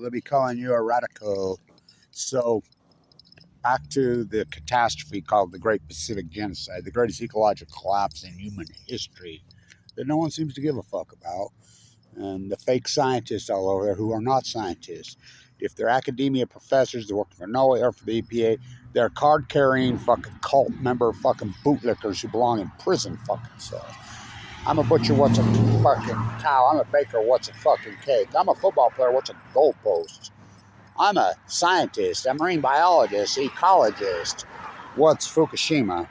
They'll be calling you a radical. So, back to the catastrophe called the Great Pacific Genocide, the greatest ecological collapse in human history that no one seems to give a fuck about. And the fake scientists all over there who are not scientists. If they're academia professors, they're working for NOAA or for the EPA, they're card carrying fucking cult member fucking bootlickers who belong in prison fucking cells. I'm a butcher, what's a fucking cow? I'm a baker, what's a fucking cake? I'm a football player, what's a goalpost? I'm a scientist, a marine biologist, ecologist. What's Fukushima?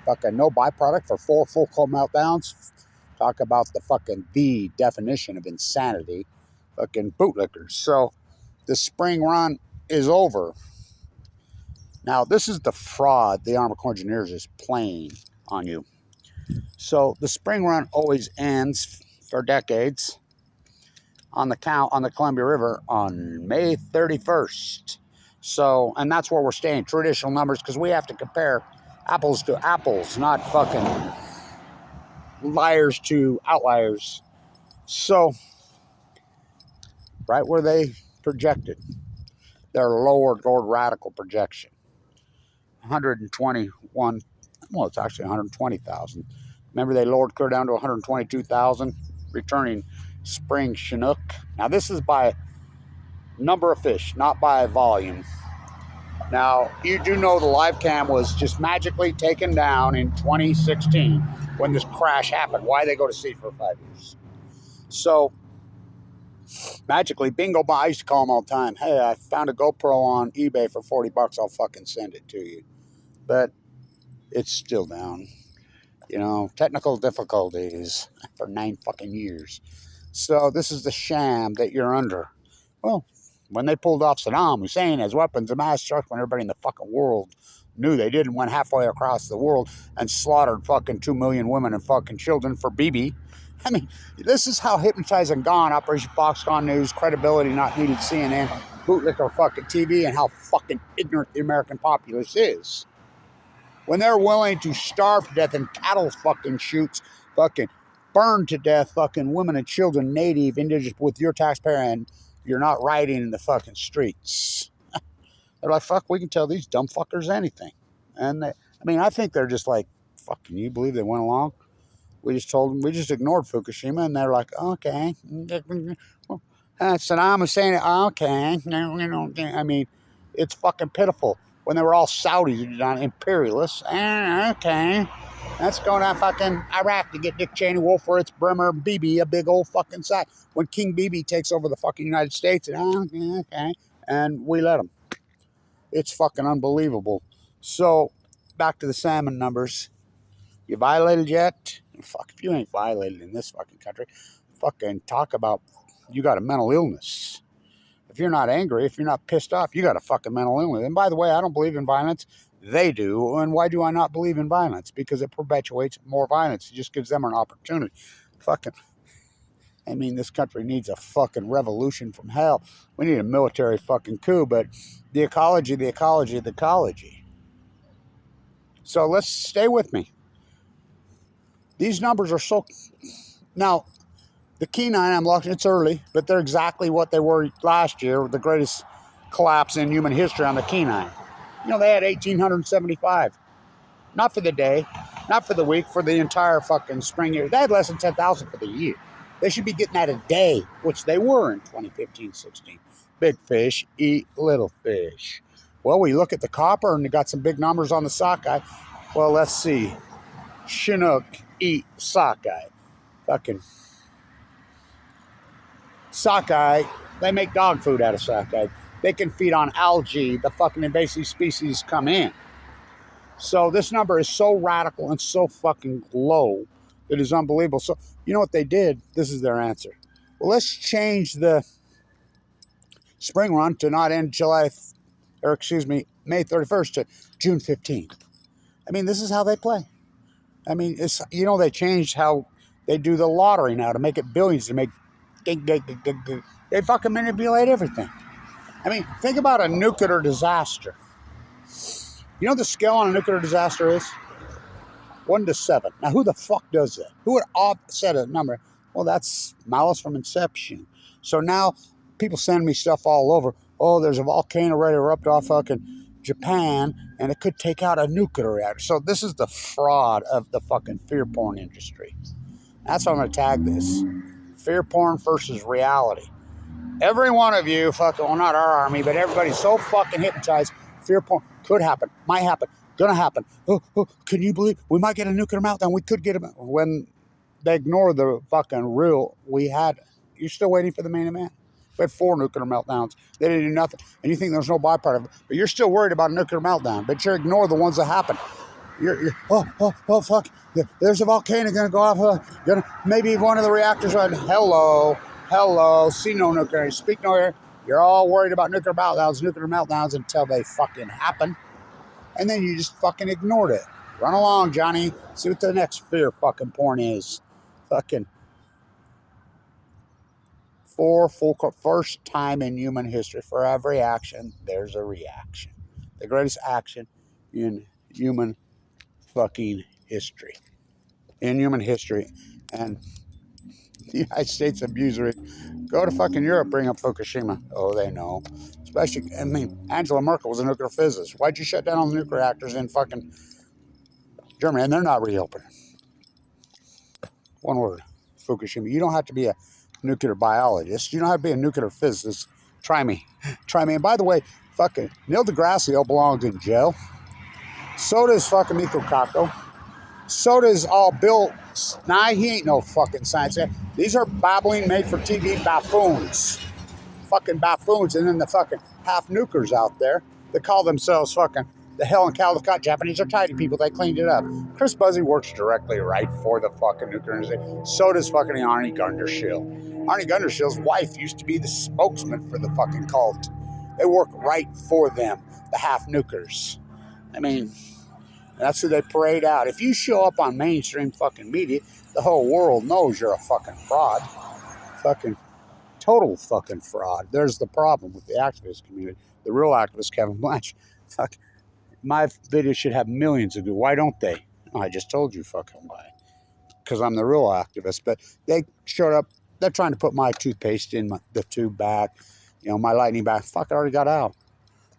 Fucking no byproduct for 4 full cold meltdowns. Talk about the definition of insanity. Fucking bootlickers. So the spring run is over. Now, this is the fraud the Army Corps of Engineers is playing on you. So the spring run always ends for decades on the Columbia River on May 31st. So, and that's where we're staying, traditional numbers, because we have to compare apples to apples, not fucking liars to outliers. So, right where they projected, their lowered Lord Radical projection, 121, well, it's actually 120,000. Remember, they lowered clear down to 122,000, returning spring Chinook. Now, this is by number of fish, not by volume. Now, you do know the live cam was just magically taken down in 2016 when this crash happened. Why they go to sea for 5 years? So, magically, bingo, I used to call them all the time. Hey, I found a GoPro on eBay for 40 bucks. I'll fucking send it to you. But it's still down. You know, technical difficulties for 9 fucking years. So this is the sham that you're under. Well, when they pulled off Saddam Hussein as weapons of mass destruction, when everybody in the fucking world knew they did, and went halfway across the world and slaughtered fucking 2 million women and fucking children for Bibi. I mean, this is how hypnotized and gone Operation Foxconn News, credibility not needed CNN, bootlicker fucking TV, and how fucking ignorant the American populace is. When they're willing to starve to death in cattle fucking shoots, fucking burn to death fucking women and children, native, indigenous, with your taxpayer, and you're not rioting in the fucking streets. They're like, fuck, we can tell these dumb fuckers anything. And they, I mean, I think they're just like, fuck, can you believe they went along? We just told them, we just ignored Fukushima, and they're like, okay. Saddam Hussein, okay. I mean, it's fucking pitiful. When they were all Saudis and imperialists, okay. Let's go to fucking Iraq to get Dick Cheney, Wolfowitz, Bremer, Bibi, a big old fucking sack. When King Bibi takes over the fucking United States, okay, and we let him. It's fucking unbelievable. So, back to the salmon numbers. You violated yet? Fuck, if you ain't violated in this fucking country, fucking talk about you got a mental illness. If you're not angry, if you're not pissed off, you got a fucking mental illness. And by the way, I don't believe in violence. They do. And why do I not believe in violence? Because it perpetuates more violence. It just gives them an opportunity. Fucking, I mean, this country needs a fucking revolution from hell. We need a military fucking coup, but the ecology. So let's stay with me. These numbers are so... Now, the Kenine, I'm looking, it's early, but they're exactly what they were last year, the greatest collapse in human history on the Kenine. You know, they had 1,875. Not for the day, not for the week, for the entire fucking spring year. They had less than 10,000 for the year. They should be getting that a day, which they were in 2015-16. Big fish eat little fish. Well, we look at the copper, and they got some big numbers on the sockeye. Well, let's see. Chinook eat sockeye. Fucking sockeye, they make dog food out of sockeye. They can feed on algae. The fucking invasive species come in. So this number is so radical and so fucking low, it is unbelievable. So you know what they did? This is their answer. Well, let's change the spring run to not end May 31st to June 15th. I mean, this is how they play. I mean, it's, you know, they changed how they do the lottery now to make it billions, to make they fucking manipulate everything. I mean, think about a nuclear disaster. You know what the scale on a nuclear disaster is? 1 to 7. Now, who the fuck does that? Who would offset a number? Well, that's malice from inception. So now people send me stuff all over. Oh, there's a volcano ready to erupt off fucking Japan, and it could take out a nuclear reactor. So this is the fraud of the fucking fear porn industry. That's how I'm going to tag this. Fear porn versus reality. Every one of you, fucking, well, not our army, but everybody's so fucking hypnotized. Fear porn could happen, might happen, gonna happen. Oh, can you believe we might get a nuclear meltdown? We could get a, when they ignore the fucking real. We had. You're still waiting for the main event. We had 4 nuclear meltdowns. They didn't do nothing, and you think there's no byproduct of it, but you're still worried about a nuclear meltdown. But you ignore the ones that happen. You're oh fuck. There's a volcano gonna go off. Maybe one of the reactors went. Hello, see no nuclear, speak no air. You're all worried about nuclear meltdowns until they fucking happen. And then you just fucking ignored it. Run along, Johnny. See what the next fear fucking porn is. Fucking first time in human history. For every action, there's a reaction. The greatest action in human fucking history. In human history. And the United States abuser it. Go to fucking Europe, bring up Fukushima. Oh, they know. Especially, I mean, Angela Merkel was a nuclear physicist. Why'd you shut down all the nuclear reactors in fucking Germany? And they're not reopening. One word, Fukushima. You don't have to be a nuclear biologist. You don't have to be a nuclear physicist. Try me. And by the way, fucking Neil deGrasse Tyson belongs in jail. So does fucking Miko Kaku. So does all Bill. Nah, he ain't no fucking science guy. These are babbling made-for-TV buffoons. Fucking buffoons. And then the fucking half-nukers out there that call themselves fucking the hell and Caldecott. Japanese are tidy people. They cleaned it up. Chris Buzzy works directly right for the fucking nuclear industry. So does fucking Arnie Gundershill. Arnie Gundershill's wife used to be the spokesman for the fucking cult. They work right for them, the half-nukers. I mean, that's who they parade out. If you show up on mainstream fucking media, the whole world knows you're a fucking fraud. Fucking total fucking fraud. There's the problem with the activist community. The real activist, Kevin Blanch. Fuck. My video should have millions of views. Why don't they? I just told you fucking why. Because I'm the real activist. But they showed up. They're trying to put my toothpaste in the tube back. You know, my lightning back. Fuck, it already got out.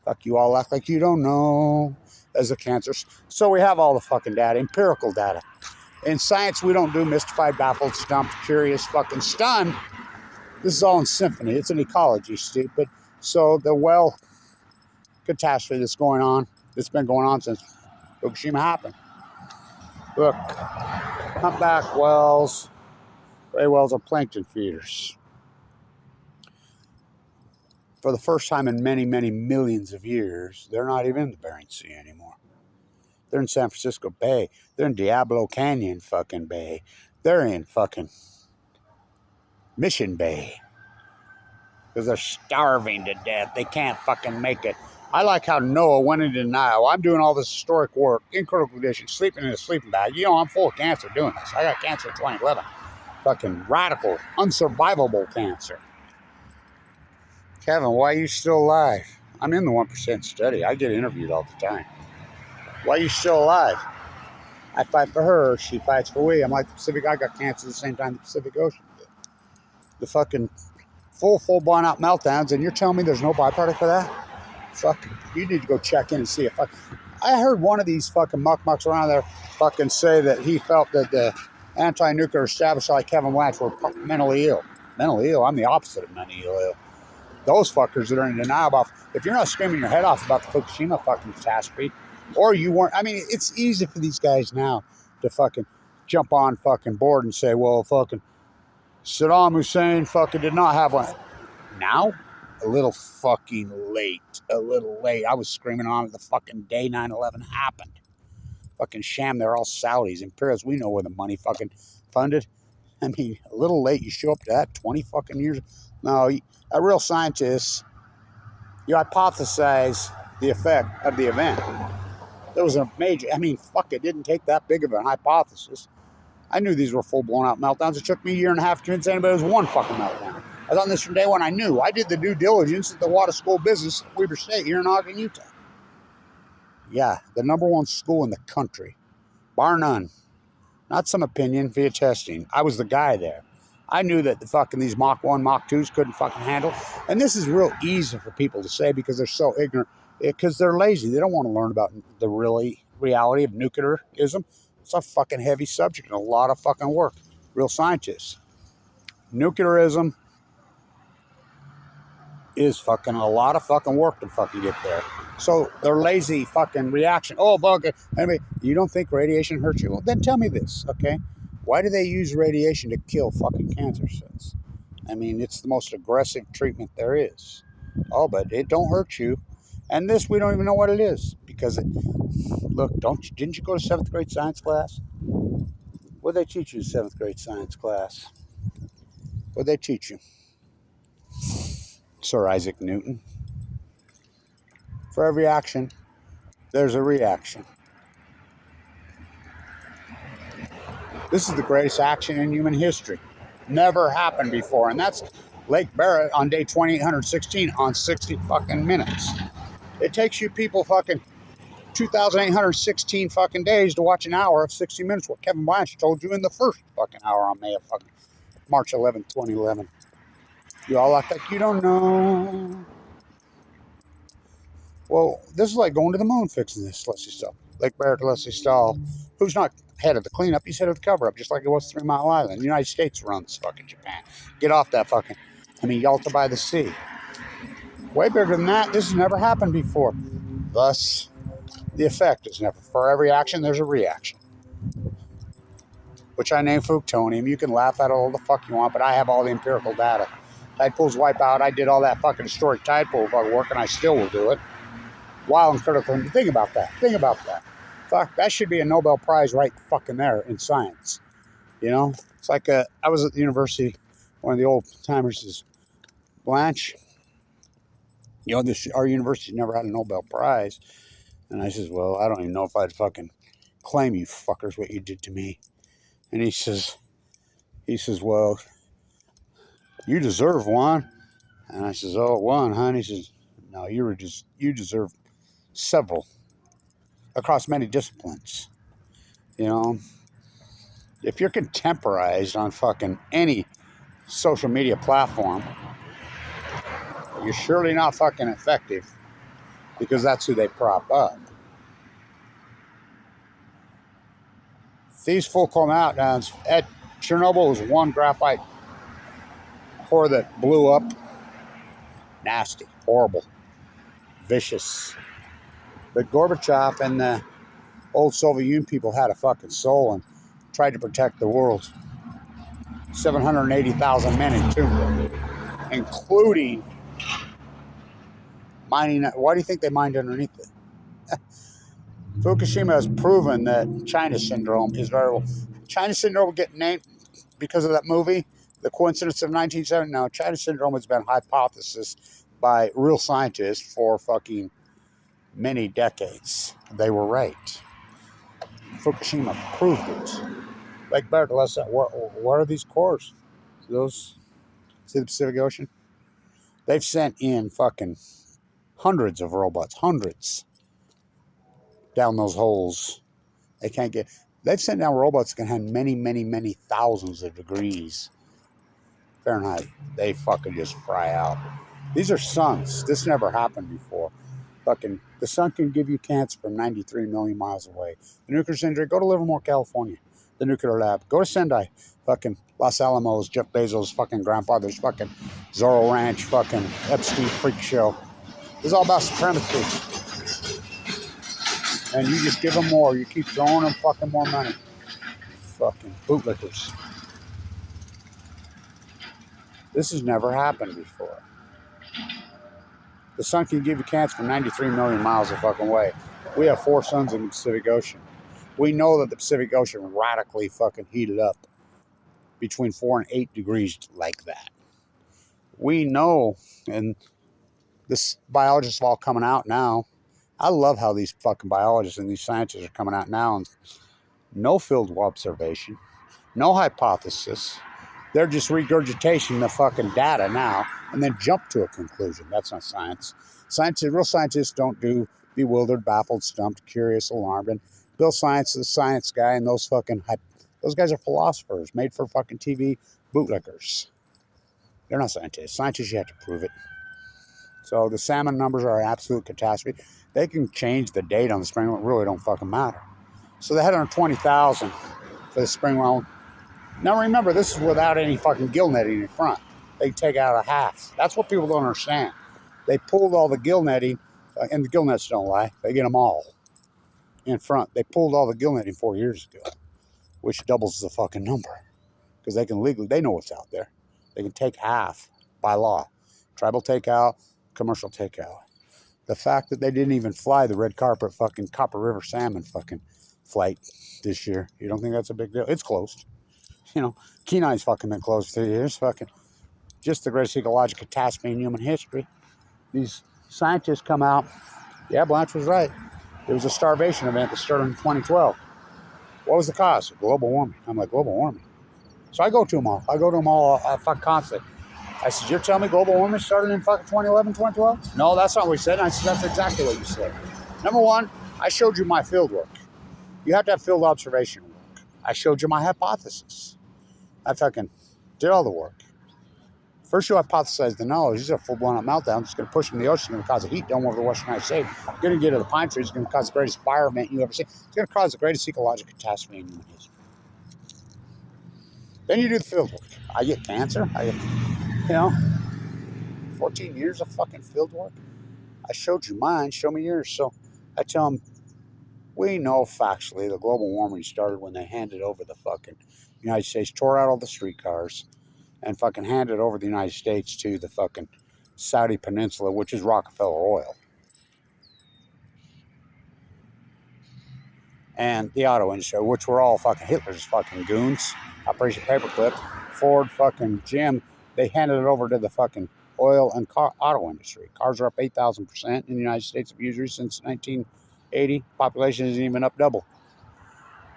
Fuck, you all act like you don't know. As a cancer. So we have all the fucking data, empirical data. In science, we don't do mystified, baffled, stumped, curious, fucking stunned. This is all in symphony. It's an ecology, stupid. So the well catastrophe that's going on, it's been going on since Fukushima happened. Look, humpback whales, gray whales are plankton feeders. For the first time in many, many millions of years, they're not even in the Bering Sea anymore. They're in San Francisco Bay. They're in Diablo Canyon fucking Bay. They're in fucking Mission Bay. Because they're starving to death. They can't fucking make it. I like how Noah went into denial. I'm doing all this historic work in critical condition, sleeping in a sleeping bag. You know, I'm full of cancer doing this. I got cancer in 2011. Fucking radical, unsurvivable cancer. Kevin, why are you still alive? I'm in the 1% study. I get interviewed all the time. Why are you still alive? I fight for her. She fights for we. I'm like the Pacific. I got cancer at the same time the Pacific Ocean did. The fucking full blown out meltdowns, and you're telling me there's no byproduct for that? Fuck, you need to go check in and see if I heard one of these fucking mucks around there fucking say that he felt that the anti-nuclear establishment like Kevin Blanch were mentally ill. Mentally ill? I'm the opposite of mentally ill. Those fuckers that are in denial about, if you're not screaming your head off about the Fukushima fucking catastrophe, or you weren't, I mean, it's easy for these guys now to fucking jump on fucking board and say, well, fucking Saddam Hussein fucking did not have one. Now, a little fucking late. A little late. I was screaming on it the fucking day 9/11 happened. Fucking sham, they're all Saudis. Imperials, we know where the money fucking funded. I mean, a little late. You show up to that 20 fucking years. No, a real scientist, you hypothesize the effect of the event. There was a major, I mean, fuck, it didn't take that big of an hypothesis. I knew these were full blown out meltdowns. It took me a year and a half to convince anybody it was one fucking meltdown. I was on this from day one. I knew. I did the due diligence at the Water School of Business at Weber State here in Ogden, Utah. Yeah, the #1 school in the country, bar none. Not some opinion via testing. I was the guy there. I knew that the fucking these Mach 1, Mach 2s couldn't fucking handle. And this is real easy for people to say because they're so ignorant, because they're lazy. They don't want to learn about the reality of nuclearism. It's a fucking heavy subject and a lot of fucking work. Real scientists. Nuclearism is fucking a lot of fucking work to fucking get there. So their lazy fucking reaction. Oh, bug. I mean, you don't think radiation hurts you? Well, then tell me this, okay? Why do they use radiation to kill fucking cancer cells? I mean, it's the most aggressive treatment there is. Oh, but it don't hurt you. And this, we don't even know what it is because look, didn't you go to 7th grade science class? What did they teach you in 7th grade science class? What did they teach you? Sir Isaac Newton. For every action, there's a reaction. This is the greatest action in human history. Never happened before. And that's Lake Barrett on day 2816 on 60 fucking minutes. It takes you people fucking 2,816 fucking days to watch an hour of 60 minutes. What Kevin Blanchard told you in the first fucking hour on March 11th, 2011. You all act like you don't know. Well, this is like going to the moon fixing this Leslie Stahl. Lake Barrett to Leslie Stahl, who's not head of the cleanup, he's head of the cover-up, just like it was 3 Mile Island. The United States runs fucking Japan. Get off that fucking, Yalta by the sea. Way bigger than that. This has never happened before. Thus, the effect is never. For every action, there's a reaction. Which I name Fuktonium. You can laugh at it all the fuck you want, but I have all the empirical data. Tide pools wipe out. I did all that fucking historic tide pool work, and I still will do it. While in critical. Think about that. Think about that. Fuck, that should be a Nobel Prize right fucking there in science. You know? It's like I was at the university, one of the old timers is Blanche. You know, our university never had a Nobel Prize. And I says, well, I don't even know if I'd fucking claim you fuckers what you did to me. And he says, well, you deserve one. And I says, oh, one, huh? And he says, no, you deserve several across many disciplines. You know, if you're contemporized on fucking any social media platform, you're surely not fucking effective because that's who they prop up. These full come out. At Chernobyl was one graphite core that blew up. Nasty, horrible, vicious. But Gorbachev and the old Soviet Union people had a fucking soul and tried to protect the world. 780,000 men entombed them, including mining. Why do you think they mined underneath it? Fukushima has proven that China syndrome is variable. China syndrome will get named because of that movie, The Coincidence of 1970. No, China syndrome has been hypothesized by real scientists for fucking many decades. They were right. Fukushima proved it. Like Barrett, what are these cores? Those, see the Pacific Ocean? They've sent in fucking hundreds of robots, hundreds, down those holes. They can't get. They've sent down robots that can have many, many, many thousands of degrees Fahrenheit. They fucking just fry out. These are suns. This never happened before. Fucking, the sun can give you cancer from 93 million miles away. The nuclear syndrome, go to Livermore, California. The nuclear lab. Go to Sendai. Fucking Los Alamos, Jeff Bezos' fucking grandfather's fucking Zorro Ranch, fucking Epstein freak show. It's all about supremacy. And you just give them more. You keep throwing them fucking more money. Fucking bootlickers. This has never happened before. The sun can give you cancer from 93 million miles of fucking way. We have 4 suns in the Pacific Ocean. We know that the Pacific Ocean radically fucking heated up between 4 and 8 degrees like that. We know, and this biologists are all coming out now. I love how these fucking biologists and these scientists are coming out now. And no field observation, no hypothesis. They're just regurgitating the fucking data now and then jump to a conclusion. That's not science. Real scientists don't do bewildered, baffled, stumped, curious, alarmed. And Bill Science is a science guy, and those guys are philosophers made for fucking TV Bootlickers. They're not scientists. Scientists, you have to prove it. So the salmon numbers are an absolute catastrophe. They can change the date on the spring. It really don't fucking matter. So they had 120,000 for the spring round. Now remember, this is without any fucking gill netting in front. They take out a half. That's what people don't understand. They pulled all the gill netting, and the gill nets don't lie. They get them all in front. They pulled all the gill netting 4 years ago, which doubles the fucking number. Because they can legally, they know what's out there. They can take half by law. Tribal takeout, commercial takeout. The fact that they didn't even fly the red carpet fucking Copper River salmon fucking flight this year, you don't think that's a big deal? It's closed. You know, Kenai's fucking been closed for 3 years. Fucking just the greatest ecological catastrophe in human history. These scientists come out. Yeah, Blanche was right. There was a starvation event that started in 2012. What was the cause? Global warming. I'm like, global warming. So I go to them all. Fucking constantly. I said, you're telling me global warming started in fucking 2011, 2012? No, that's not what we said. And I said, that's exactly what you said. Number one, I showed you my field work. You have to have field observation work. I showed you my hypothesis. I fucking did all the work. First, you hypothesize the knowledge. These are full-blown meltdown. It's going to push in the ocean. It's going to cause a heat dome over the western United States. It's going to get to the pine trees. It's going to cause the greatest fire event you ever see. It's going to cause the greatest ecological catastrophe in human history. Then you do the field work. I get cancer. 14 years of fucking field work. I showed you mine. Show me yours. So I tell them, we know factually the global warming started when they handed over the fucking United States, tore out all the streetcars, and fucking handed over the United States to the fucking Saudi Peninsula, which is Rockefeller oil. And the auto industry, which were all fucking Hitler's fucking goons. Operation Paperclip, Ford, fucking Jim, they handed it over to the fucking oil and auto industry. Cars are up 8,000% in the United States of usury since 1980. Population isn't even up double.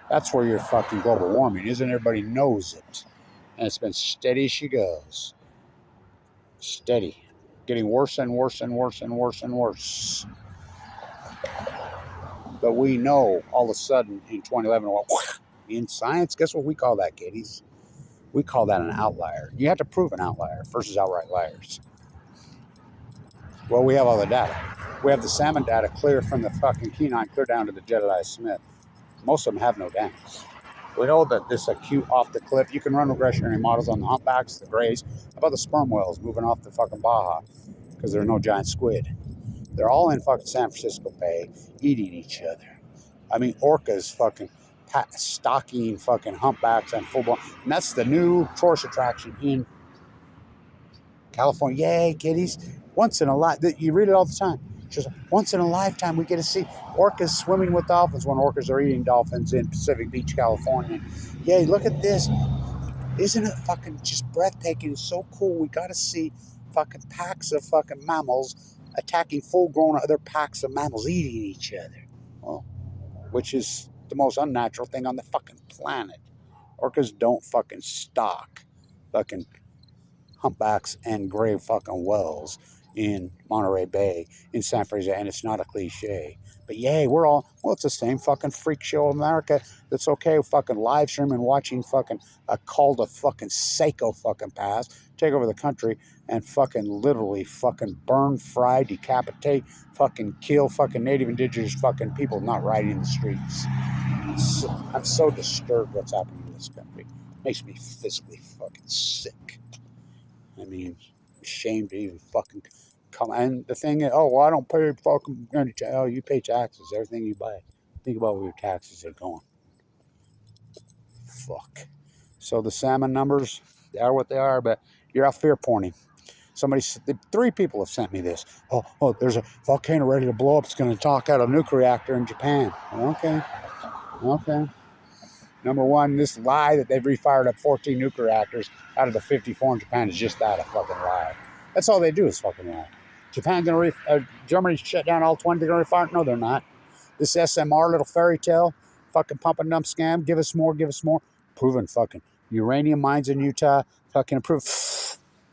That's where your fucking global warming is, and everybody knows it. And it's been steady as she goes. Steady. Getting worse and worse and worse and worse and worse. But we know all of a sudden in 2011, in science, guess what we call that, kiddies? We call that an outlier. You have to prove an outlier versus outright liars. Well, we have all the data. We have the salmon data clear from the fucking Kenai clear down to the Jedediah Smith. Most of them have no dams. We know that this acute off the cliff, you can run regressionary models on the humpbacks, the grays. How about the sperm whales moving off the fucking Baja? Because there are no giant squid. They're all in fucking San Francisco Bay eating each other. I mean, orcas fucking stalking fucking humpbacks and full blown. And that's the new tourist attraction in California. Yay, kiddies. Once in a lifetime. You read it all the time. Just once in a lifetime we get to see orcas swimming with dolphins when orcas are eating dolphins in Pacific Beach, California. Yay, look at this. Isn't it fucking just breathtaking? It's so cool. We got to see fucking packs of fucking mammals attacking full-grown other packs of mammals eating each other. Well, which is the most unnatural thing on the fucking planet. Orcas don't fucking stalk fucking humpbacks and gray fucking whales in Monterey Bay, in San Francisco, and it's not a cliche. But yay, we're all, well, it's the same fucking freak show of America that's okay with fucking live streaming, watching fucking a call to fucking psycho fucking pass, take over the country, and fucking literally fucking burn, fry, decapitate, fucking kill fucking native indigenous fucking people not riding the streets. I'm so disturbed what's happening in this country. It makes me physically fucking sick. I mean, ashamed to even fucking come. And the thing is, oh, well, I don't pay fucking, oh, you pay taxes, everything you buy. Think about where your taxes are going. Fuck. So the salmon numbers, they are what they are, but you're out fear porning. Somebody, 3 people have sent me this. Oh, there's a volcano ready to blow up. It's going to knock out a nuclear reactor in Japan. Okay. Number one, this lie that they've refired up 14 nuclear reactors out of the 54 in Japan is just that, a fucking lie. That's all they do is fucking lie. Germany shut down all 20, they're going to refire? No, they're not. This SMR little fairy tale, fucking pump and dump scam, give us more. Proven fucking uranium mines in Utah, fucking approved.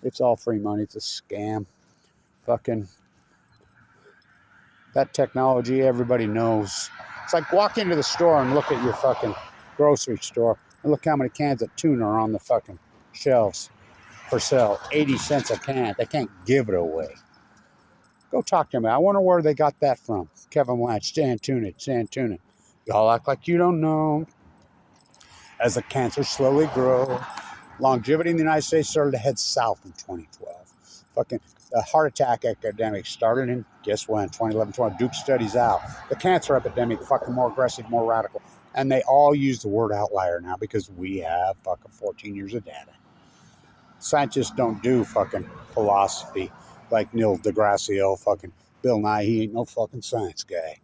It's all free money. It's a scam. Fucking that technology, everybody knows. It's like walk into the store and look at your fucking grocery store and look how many cans of tuna are on the fucking shelves for sale, 80 cents a can. They can't give it away. Go talk to them. I wonder where they got that from. Kevin Blanch, stand tune it. Y'all act like you don't know. As the cancer slowly grows, longevity in the United States started to head south in 2012. Fucking the heart attack epidemic started in, guess when, 2011, 12. Duke studies out. The cancer epidemic, fucking more aggressive, more radical. And they all use the word outlier now because we have fucking 14 years of data. Scientists don't do fucking philosophy like Neil deGrasse, fucking Bill Nye. He ain't no fucking science guy.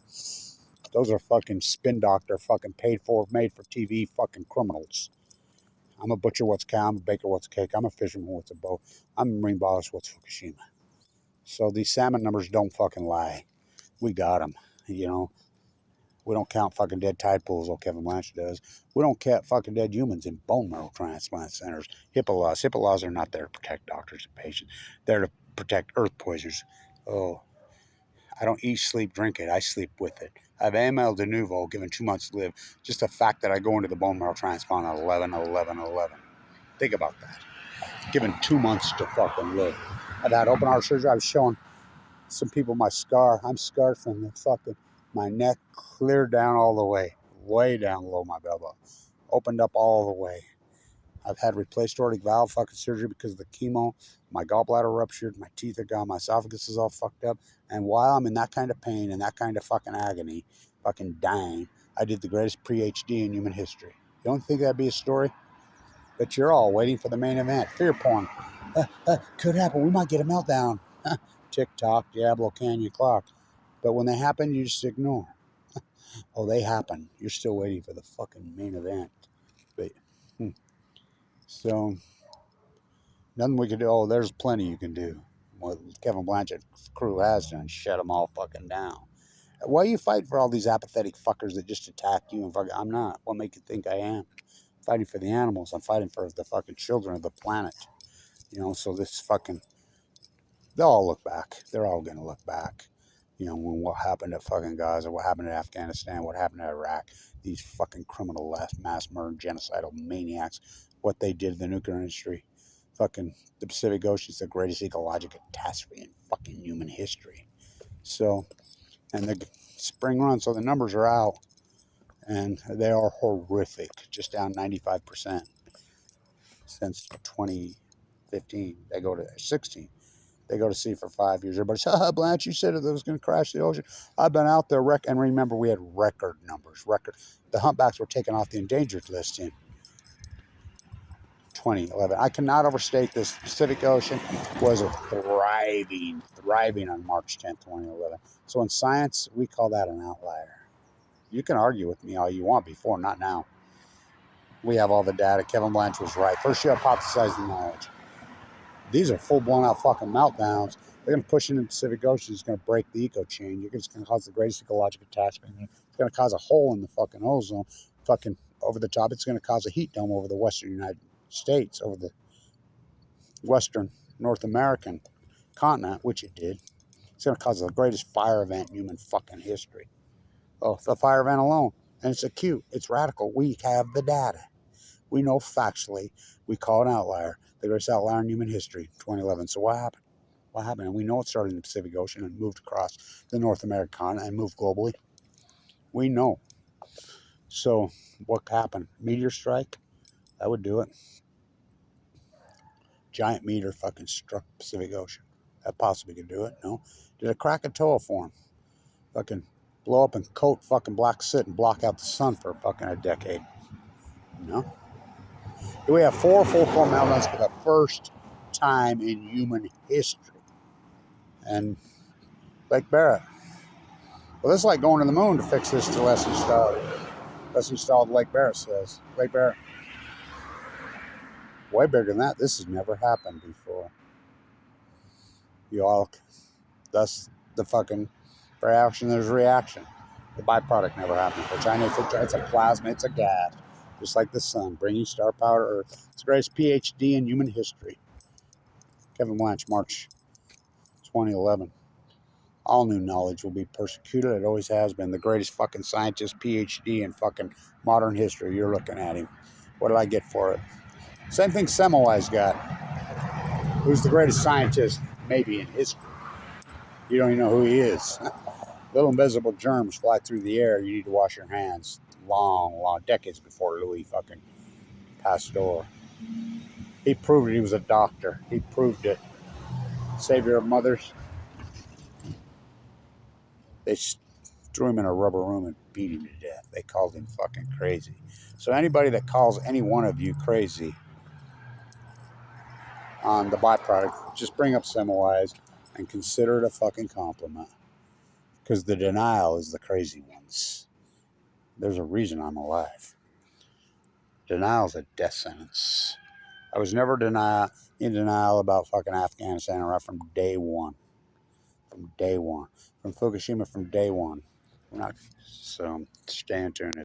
Those are fucking spin doctor, fucking paid for, made for TV fucking criminals. I'm a butcher, what's cow? I'm a baker, what's cake? I'm a fisherman, what's a boat? I'm a marine biologist, what's Fukushima? So these salmon numbers don't fucking lie. We got them, you know. We don't count fucking dead tide pools, like Kevin Blanch does. We don't count fucking dead humans in bone marrow transplant centers. HIPAA laws. HIPAA laws are not there to protect doctors and patients. They're to protect earth poisoners. Oh, I don't eat, sleep, drink it. I sleep with it. I have AML de novo, given 2 months to live. Just the fact that I go into the bone marrow transplant at 11/11/11. Think about that. Given 2 months to fucking live. I've had open heart surgery. I was showing some people my scar. I'm scarred from the fucking, my neck clear down all the way down below my bell button. Opened up all the way. I've had replaced aortic valve fucking surgery because of the chemo. My gallbladder ruptured. My teeth are gone. My esophagus is all fucked up. And while I'm in that kind of pain and that kind of fucking agony, fucking dying, I did the greatest PhD in human history. You don't think that'd be a story? But you're all waiting for the main event. Fear porn. Could happen. We might get a meltdown. TikTok, Diablo Canyon clock. But when they happen, you just ignore. Oh, they happen. You're still waiting for the fucking main event. But, so, nothing we can do. Oh, there's plenty you can do. What Kevin Blanchett's crew has done, shut them all fucking down. Why you fight for all these apathetic fuckers that just attack you? And I'm not. What make you think I am? I'm fighting for the animals. I'm fighting for the fucking children of the planet. You know, so this fucking, they'll all look back. They're all going to look back. You know, when what happened to fucking Gaza, what happened to Afghanistan, what happened to Iraq, these fucking criminal mass murder, genocidal maniacs, what they did to the nuclear industry. Fucking the Pacific Ocean is the greatest ecological catastrophe in fucking human history. So, and the spring run, so the numbers are out, and they are horrific, just down 95% since 2015. They go to 16. They go to sea for 5 years. Everybody says, Blanche, you said it was going to crash the ocean. I've been out there. And remember, we had record numbers. The humpbacks were taken off the endangered list in 2011. I cannot overstate this. The Pacific Ocean was thriving on March 10th, 2011. So in science, we call that an outlier. You can argue with me all you want before, not now. We have all the data. Kevin Blanch was right. First, you hypothesized the knowledge. These are full-blown out fucking meltdowns. They're going to push into the Pacific Ocean. It's going to break the eco chain. It's going to cause the greatest ecological catastrophe. It's going to cause a hole in the fucking ozone, fucking over the top. It's going to cause a heat dome over the western United States, over the western North American continent, which it did. It's going to cause the greatest fire event in human fucking history. Oh, the fire event alone. And it's acute. It's radical. We have the data. We know factually. We call it an outlier. The greatest outlier in human history, 2011. So what happened? What happened? And we know it started in the Pacific Ocean and moved across the North American continent and moved globally. We know. So what happened? Meteor strike? That would do it. Giant meteor fucking struck the Pacific Ocean. That possibly could do it. No. Did a Krakatoa form? Fucking blow up and coat fucking black soot and block out the sun for fucking a decade? No. We have 4 full-blown meltdowns for the first time in human history. And Lake Barrett. Well, this is like going to the moon to fix this to less installed. Less installed, Lake Barrett says. Lake Barrett. Way bigger than that. This has never happened before. You all, thus the fucking, for action, there's reaction. The byproduct never happened. For China, it's a plasma, it's a gas. Just like the sun, bringing star power to Earth. It's the greatest PhD in human history. Kevin Blanch, March 2011. All new knowledge will be persecuted. It always has been. The greatest fucking scientist, PhD in fucking modern history. You're looking at him. What did I get for it? Same thing Semmelweis got. Who's the greatest scientist maybe in history? You don't even know who he is. Little invisible germs fly through the air. You need to wash your hands. Long decades before Louis fucking Pasteur. He proved it. He was a doctor. He proved it. Savior of mothers. They threw him in a rubber room and beat him to death. They called him fucking crazy. So anybody that calls any one of you crazy on the byproduct, just bring up Semmelweis and consider it a fucking compliment. Because the denial is the crazy ones. There's a reason I'm alive. Denial's a death sentence. I was never in denial about fucking Afghanistan right from day one. From day one. From Fukushima from day one. We're not, so stay tuned.